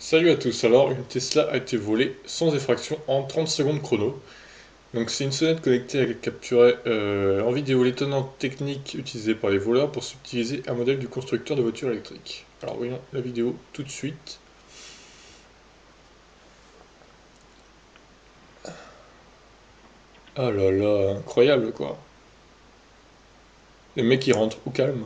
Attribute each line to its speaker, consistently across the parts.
Speaker 1: Salut à tous, alors une Tesla a été volée sans effraction en 30 secondes chrono. Donc c'est une sonnette connectée qui capturait en vidéo l'étonnante technique utilisée par les voleurs pour subtiliser un modèle du constructeur de voitures électriques. Alors voyons la vidéo tout de suite. Ah là là, incroyable quoi. Les mecs ils rentrent au calme.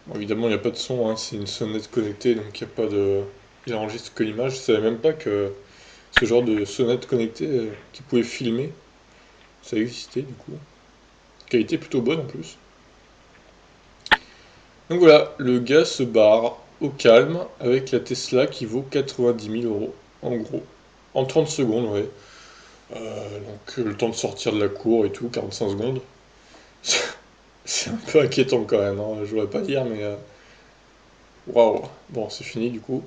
Speaker 1: Bon, évidemment il n'y a pas de son, hein, c'est une sonnette connectée donc il n'y a pas de... Il enregistre que l'image. Je savais même pas que ce genre de sonnette connectée qui pouvait filmer, ça existait du coup. Qualité plutôt bonne en plus. Donc voilà, le gars se barre au calme avec la Tesla qui vaut 90 000 euros, en gros. En 30 secondes, ouais. Donc le temps de sortir de la cour et tout, 45 secondes. C'est un peu inquiétant quand même, hein, je voudrais pas dire, mais waouh. Bon, c'est fini du coup.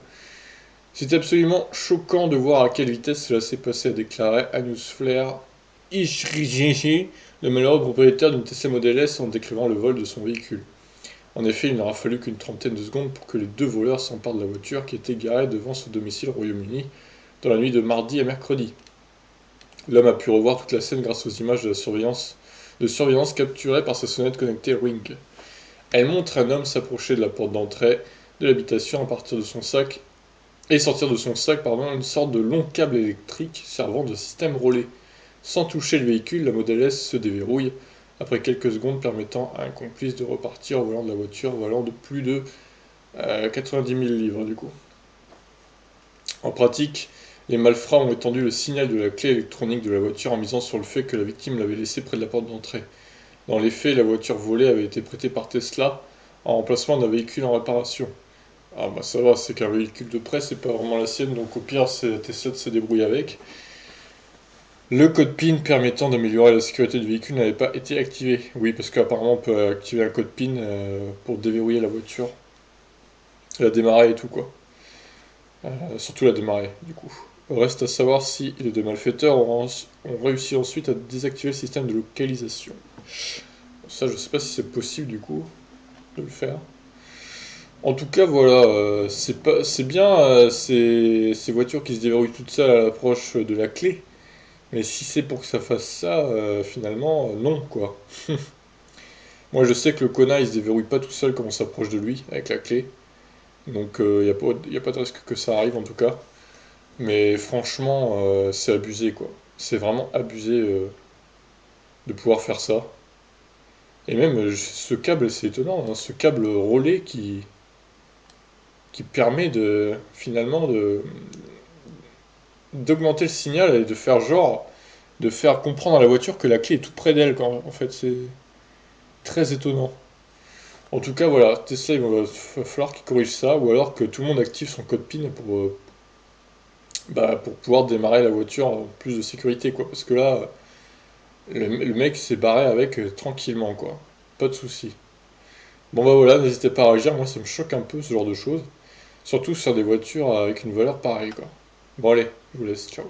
Speaker 1: C'est absolument choquant de voir à quelle vitesse cela s'est passé, a déclaré Anus Flair Ishrigeshi, le malheureux propriétaire d'une Tesla Model S en décrivant le vol de son véhicule. En effet, il n'aura fallu qu'une trentaine de secondes pour que les deux voleurs s'emparent de la voiture qui était garée devant son domicile au Royaume-Uni dans la nuit de mardi à mercredi. L'homme a pu revoir toute la scène grâce aux images de surveillance capturées par sa sonnette connectée Ring. Elle montre un homme s'approcher de la porte d'entrée de l'habitation à partir de son sac et sortir de son sac une sorte de long câble électrique servant de système relais. Sans toucher le véhicule, la Model S se déverrouille après quelques secondes permettant à un complice de repartir au volant de la voiture volant de plus de 90 000 livres du coup. En pratique, les malfrats ont étendu le signal de la clé électronique de la voiture en misant sur le fait que la victime l'avait laissée près de la porte d'entrée. Dans les faits, la voiture volée avait été prêtée par Tesla en remplacement d'un véhicule en réparation. Ah bah ça va, c'est qu'un véhicule de prêt, c'est pas vraiment la sienne, donc au pire, c'est Tesla de se débrouiller avec. Le code PIN permettant d'améliorer la sécurité du véhicule n'avait pas été activé. Oui, parce qu'apparemment on peut activer un code PIN pour déverrouiller la voiture, la démarrer et tout quoi. Surtout la démarrer, du coup. Reste à savoir si les deux malfaiteurs ont réussi ensuite à désactiver le système de localisation. Ça, je sais pas si c'est possible, du coup, de le faire. En tout cas, voilà, c'est bien ces voitures qui se déverrouillent toutes seules à l'approche de la clé. Mais si c'est pour que ça fasse ça, finalement, non, quoi. Moi, je sais que le connard, il se déverrouille pas tout seul quand on s'approche de lui, avec la clé. Donc, y a pas de risque que ça arrive, en tout cas. Mais franchement, c'est abusé quoi. C'est vraiment abusé de pouvoir faire ça. Et même ce câble, c'est étonnant, hein, ce câble relais qui permet de finalement d'augmenter le signal et de faire genre, de faire comprendre à la voiture que la clé est tout près d'elle quand en fait c'est très étonnant. En tout cas voilà, Tesla il va falloir qu'il corrige ça ou alors que tout le monde active son code PIN pour pouvoir démarrer la voiture en plus de sécurité quoi. Parce que là, le mec s'est barré avec tranquillement, quoi. Pas de souci. Bon bah voilà, n'hésitez pas à réagir, moi ça me choque un peu ce genre de choses. Surtout sur des voitures avec une valeur pareille, quoi. Bon allez, je vous laisse, ciao.